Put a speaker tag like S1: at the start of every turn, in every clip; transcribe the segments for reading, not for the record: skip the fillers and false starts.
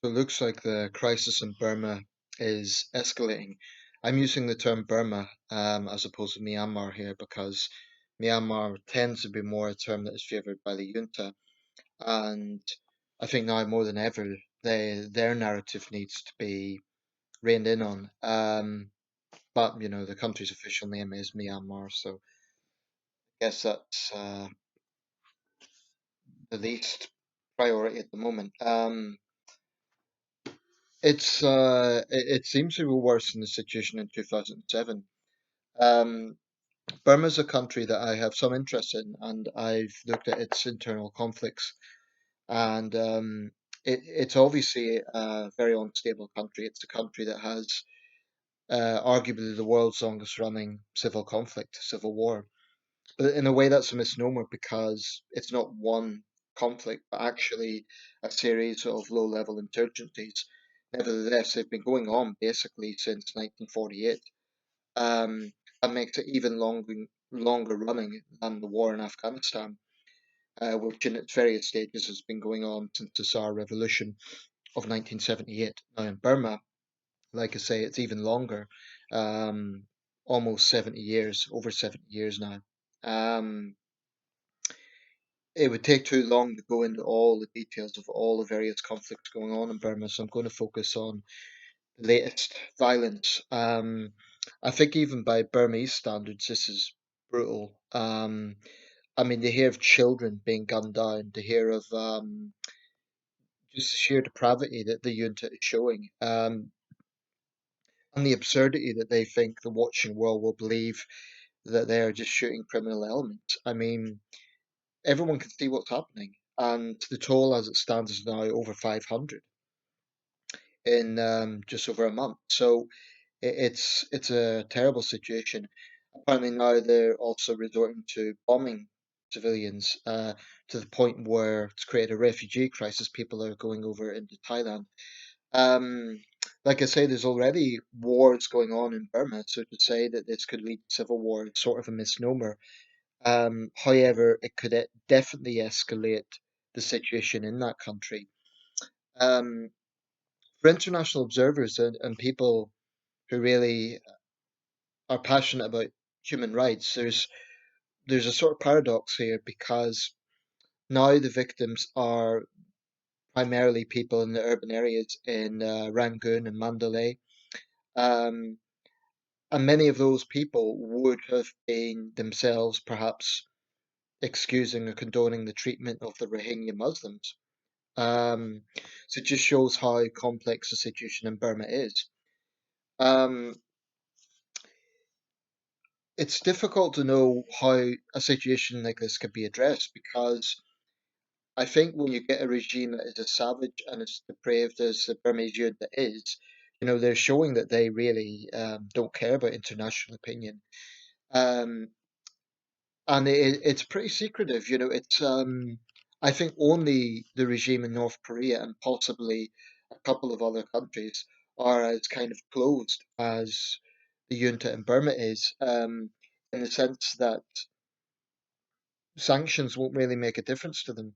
S1: So it looks like the crisis in Burma is escalating. I'm using the term Burma as opposed to Myanmar here because Myanmar tends to be more a term that is favoured by the junta, and I think now more than ever their narrative needs to be reined in on. But the country's official name is Myanmar, so I guess that's the least priority at the moment. It seems to be worse than the situation in 2007. Um, Burma is a country that I have some interest in, and I've looked at its internal conflicts, and it's obviously a very unstable country. It's a country that has arguably the world's longest running civil conflict, civil war. But in a way, that's a misnomer because it's not one conflict, but actually a series of low level insurgencies. Nevertheless, they've been going on basically since 1948. Um, that makes it even longer running than the war in Afghanistan, which in its various stages has been going on since the Tsar Revolution of 1978. Now in Burma, like I say, it's even longer, um, almost 70 years, over 70 years now. Um, it would take too long to go into all the details of all the various conflicts going on in Burma, so I'm going to focus on the latest violence. I think even by Burmese standards, this is brutal. I mean, they hear of children being gunned down. They hear of just the sheer depravity that the junta is showing, and the absurdity that they think the watching world will believe that they are just shooting criminal elements. I mean, everyone can see what's happening, and the toll as it stands is now over 500 in just over a month. So it's a terrible situation. Apparently now they're also resorting to bombing civilians to the point where it's created a refugee crisis. People are going over into Thailand. Um, like I say, there's already wars going on in Burma, so to say that this could lead to civil war is sort of a misnomer. However, it could definitely escalate the situation in that country. Um, for international observers and people who really are passionate about human rights, there's a sort of paradox here because now the victims are primarily people in the urban areas in Rangoon and Mandalay. Um, and many of those people would have been themselves perhaps excusing or condoning the treatment of the Rohingya Muslims. Um, so it just shows how complex the situation in Burma is. Um, it's difficult to know how a situation like this could be addressed because I think when you get a regime that is as savage and as depraved as the Burmese junta is, they're showing that they really don't care about international opinion. Um, and it's pretty secretive. It's I think only the regime in North Korea and possibly a couple of other countries are as kind of closed as the junta in Burma is, in the sense that sanctions won't really make a difference to them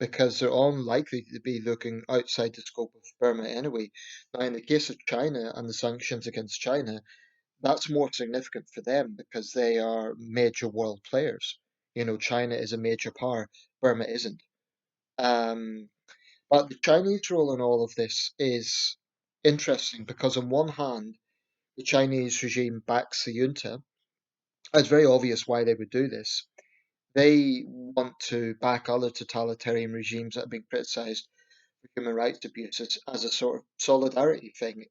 S1: because they're unlikely to be looking outside the scope of Burma anyway. Now, in the case of China and the sanctions against China, that's more significant for them because they are major world players. China is a major power, Burma isn't. Um, but the Chinese role in all of this is interesting because, on one hand, the Chinese regime backs the junta. It's very obvious why they would do this. They want to back other totalitarian regimes that have been criticized for human rights abuses as a sort of solidarity thing.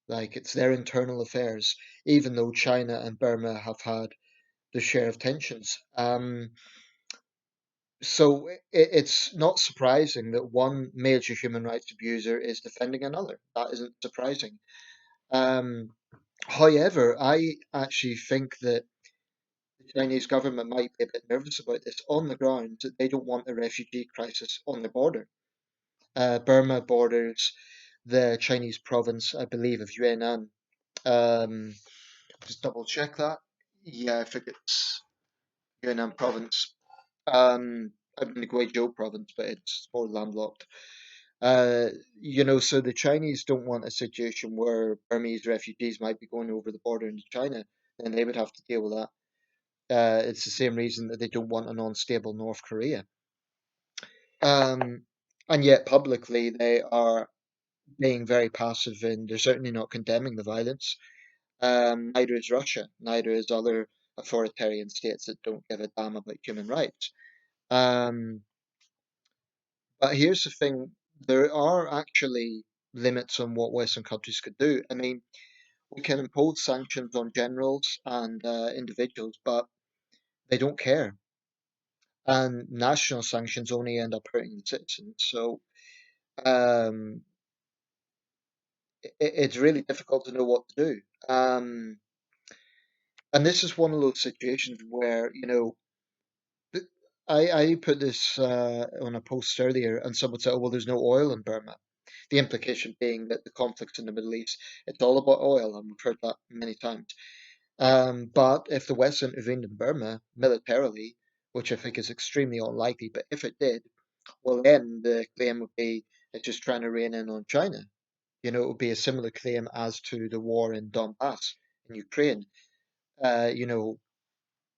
S1: Like it's their internal affairs, even though China and Burma have had their share of tensions. So it's not surprising that one major human rights abuser is defending another. That isn't surprising. Um, However, I actually think that the Chinese government might be a bit nervous about this on the grounds that they don't want a refugee crisis on the border. Burma borders the Chinese province, I believe, of Yunnan. Um, just double check that. Yeah, I think it's Yunnan province. I mean the Guizhou province, but it's more landlocked. Uh, so the Chinese don't want a situation where Burmese refugees might be going over the border into China, and they would have to deal with that. It's the same reason that they don't want an unstable North Korea. Um, and yet publicly they are being very passive, and they're certainly not condemning the violence. Neither is Russia, neither is other authoritarian states that don't give a damn about human rights. Um, but here's the thing, there are actually limits on what Western countries could do. I mean, we can impose sanctions on generals and individuals, but they don't care. And national sanctions only end up hurting the citizens. So um, it's really difficult to know what to do. And this is one of those situations where, th- I put this on a post earlier, and someone said, "Oh, well, there's no oil in Burma." The implication being that the conflicts in the Middle East, it's all about oil, and we've heard that many times. But if the West intervened in Burma militarily, which I think is extremely unlikely, but if it did, well, then the claim would be it's just trying to rein in on China. It would be a similar claim as to the war in Donbass in Ukraine. You know,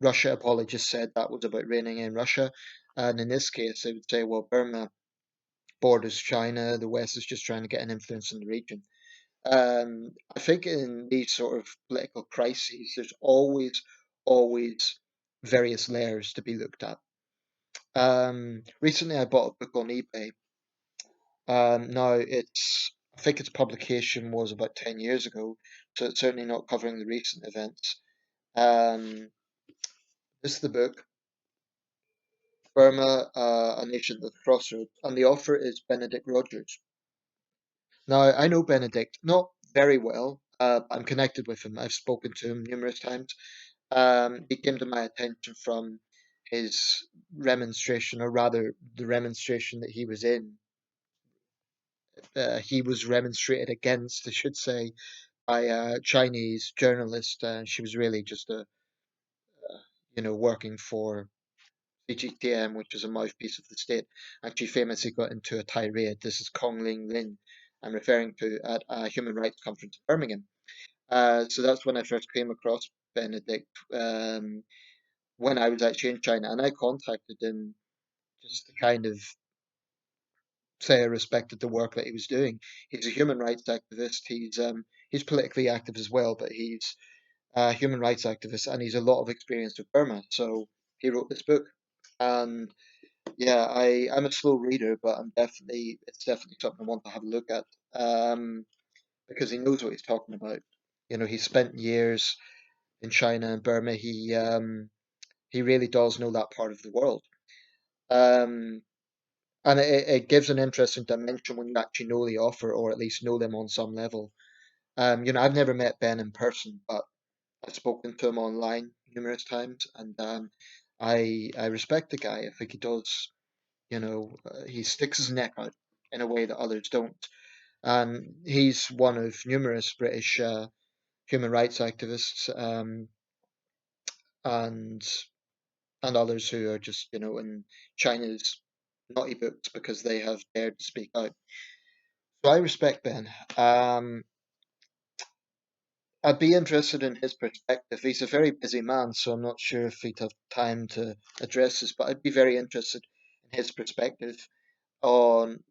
S1: Russia apologists said that was about reining in Russia. And in this case, they would say, well, Burma borders China. The West is just trying to get an influence in the region. I think in these sort of political crises, there's always various layers to be looked at. Recently, I bought a book on eBay. Now, I think its publication was about 10 years ago, so it's certainly not covering the recent events. Um, this is the book. Burma, A Nation at the Crossroads, and the author is Benedict Rogers. Now, I know Benedict not very well. I'm connected with him. I've spoken to him numerous times. He came to my attention from his remonstration, or rather, the remonstration that he was in. He was remonstrated against, I should say, by a Chinese journalist. She was really just working for CGTM, which is a mouthpiece of the state, actually famously got into a tirade. This is Kong Ling Lin, I'm referring to at a human rights conference in Birmingham. So that's when I first came across Benedict when I was actually in China, and I contacted him just to kind of say I respected the work that he was doing. He's a human rights activist. He's politically active as well, but he's a human rights activist, and he's a lot of experience with Burma. So he wrote this book, and yeah, I'm a slow reader, but it's definitely something I want to have a look at. Because he knows what he's talking about. He spent years in China and Burma. He really does know that part of the world. Um, and it gives an interesting dimension when you actually know the author, or at least know them on some level. I've never met Ben in person, but I've spoken to him online numerous times, and I respect the guy. I think he does. He sticks his neck out in a way that others don't. And he's one of numerous British human rights activists, and others who are just in China's naughty books because they have dared to speak out. So I respect Ben. I'd be interested in his perspective. He's a very busy man, so I'm not sure if he'd have time to address this, but I'd be very interested in his perspective on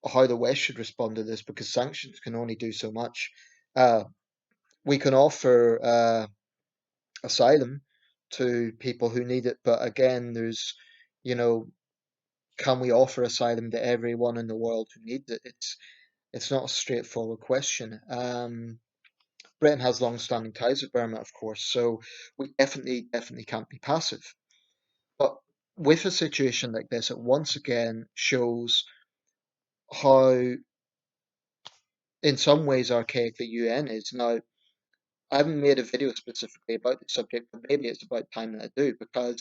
S1: how the West should respond to this, because sanctions can only do so much. Uh, we can offer asylum to people who need it, but again, you know, can we offer asylum to everyone in the world who needs it? It's not a straightforward question. Britain has long-standing ties with Burma, of course, so we definitely can't be passive. But with a situation like this, it once again shows how, in some ways, archaic the UN is. Now, I haven't made a video specifically about the subject, but maybe it's about time that I do, because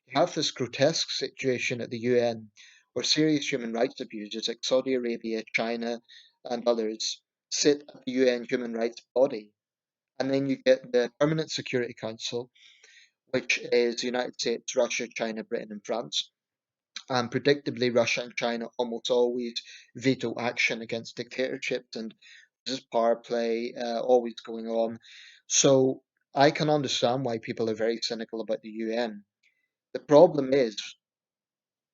S1: you have this grotesque situation at the UN where serious human rights abusers like Saudi Arabia, China, and others sit at the UN human rights body. And then you get the Permanent Security Council, which is the United States, Russia, China, Britain, and France. And predictably, Russia and China almost always veto action against dictatorships, and this power play always going on. So I can understand why people are very cynical about the UN. The problem is,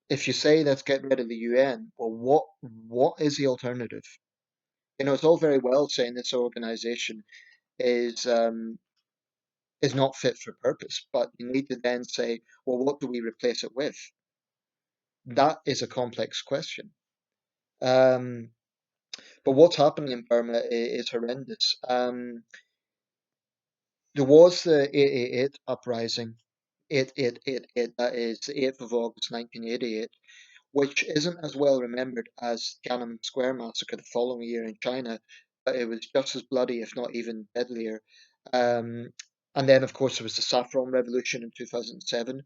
S1: if you say let's get rid of the UN, well, what is the alternative? It's all very well saying this organization is um, is not fit for purpose, but you need to then say, well, what do we replace it with? That is a complex question. Um, but what's happening in Burma is horrendous. There was the 888 uprising, 8888, that is the 8th of August 1988, which isn't as well remembered as Tiananmen Square massacre the following year in China, but it was just as bloody, if not even deadlier. Um, and then, of course, there was the Saffron Revolution in 2007,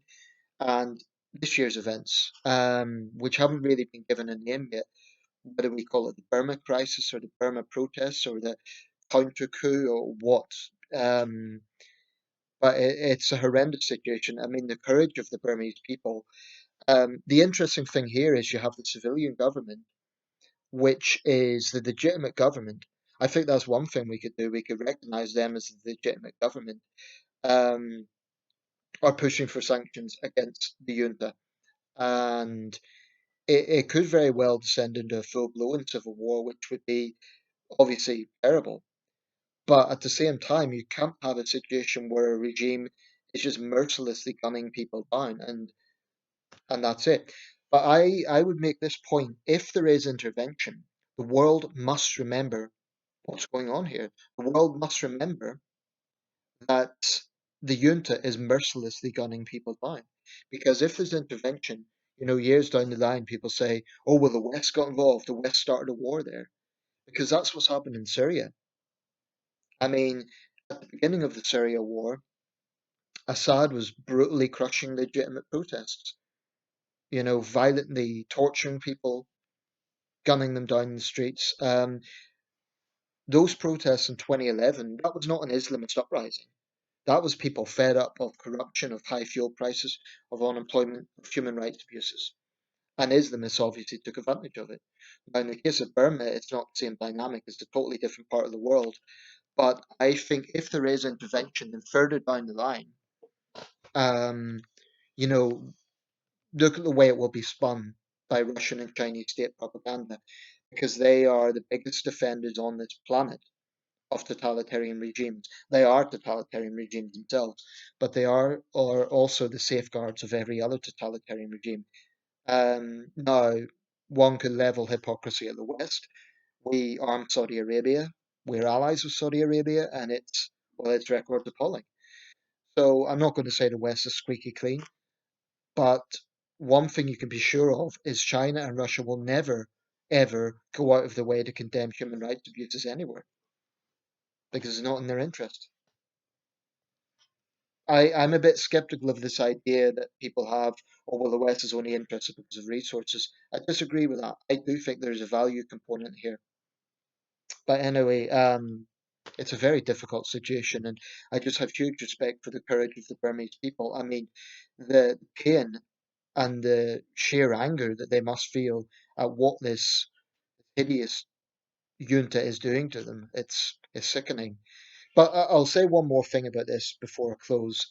S1: and this year's events, which haven't really been given a name yet. Whether we call it the Burma Crisis or the Burma protests or the counter coup or what. Um, but it's a horrendous situation. I mean, the courage of the Burmese people. The interesting thing here is you have the civilian government, which is the legitimate government. I think that's one thing we could do. We could recognize them as the legitimate government, um, are pushing for sanctions against the junta. And it could very well descend into a full blown civil war, which would be obviously terrible. But at the same time, you can't have a situation where a regime is just mercilessly gunning people down, and that's it. But I would make this point: if there is intervention, the world must remember what's going on here. The world must remember that the junta is mercilessly gunning people down. Because if there's intervention, years down the line, people say, "Oh, well, the West got involved. The West started a war there," because that's what's happened in Syria. I mean, at the beginning of the Syria war, Assad was brutally crushing legitimate protests, violently torturing people, gunning them down in the streets. Those protests in 2011, that was not an Islamist uprising. That was people fed up of corruption, of high fuel prices, of unemployment, of human rights abuses. And Islamists obviously took advantage of it. Now, in the case of Burma, it's not the same dynamic, it's a totally different part of the world. But I think if there is intervention, then further down the line, um, you know, look at the way it will be spun by Russian and Chinese state propaganda, because they are the biggest defenders on this planet of totalitarian regimes. They are totalitarian regimes themselves, but they are also the safeguards of every other totalitarian regime. Now, one could level hypocrisy at the West. We armed Saudi Arabia. We're allies with Saudi Arabia, and its record appalling. So I'm not going to say the West is squeaky clean, but one thing you can be sure of is China and Russia will never, ever go out of their way to condemn human rights abuses anywhere because it's not in their interest. I'm a bit skeptical of this idea that people have, oh, well, the West is only interested because of resources. I disagree with that. I do think there's a value component here. But anyway, it's a very difficult situation, and I just have huge respect for the courage of the Burmese people. I mean, the pain and the sheer anger that they must feel at what this hideous junta is doing to them. It's sickening. But I'll say one more thing about this before I close.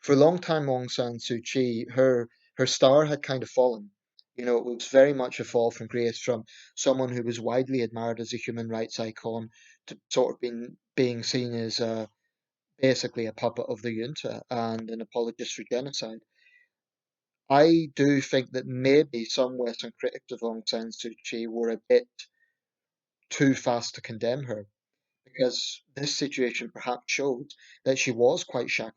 S1: For a long time, Aung San Suu Kyi, her star had kind of fallen. It was very much a fall from grace from someone who was widely admired as a human rights icon to sort of being seen as basically a puppet of the junta and an apologist for genocide. I do think that maybe some Western critics of Aung San Suu Kyi were a bit too fast to condemn her because this situation perhaps showed that she was quite shackled.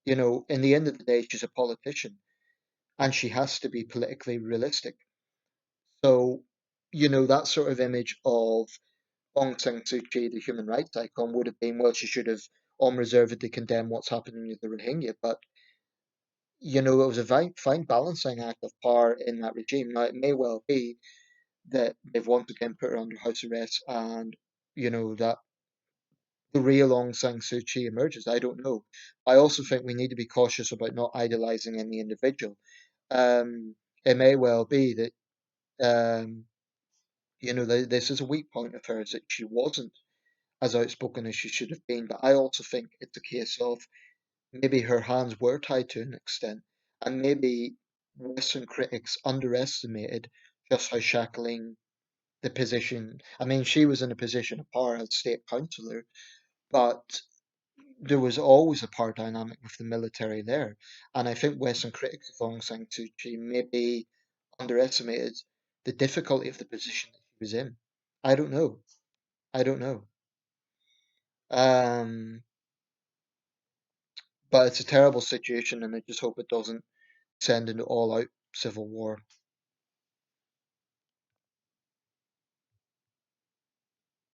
S1: In the end of the day, she's a politician and she has to be politically realistic. So, that sort of image of Aung San Suu Kyi, the human rights icon, would have been, well, she should have unreservedly condemned what's happening with the Rohingya. But, it was a fine balancing act of power in that regime. Now, it may well be that they've once again put her under house arrest and, that the real Aung San Suu Kyi emerges. I don't know. I also think we need to be cautious about not idolizing any individual. Um, it may well be that um, this is a weak point of hers that she wasn't as outspoken as she should have been. But I also think it's a case of maybe her hands were tied to an extent, and maybe Western critics underestimated just how shackling the position. I mean, she was in a position of power as state councillor, but there was always a power dynamic with the military there. And I think Western critics of Aung San Suu Kyi maybe underestimated the difficulty of the position that she was in. I don't know. I don't know. Um, but it's a terrible situation, and I just hope it doesn't send into all out civil war.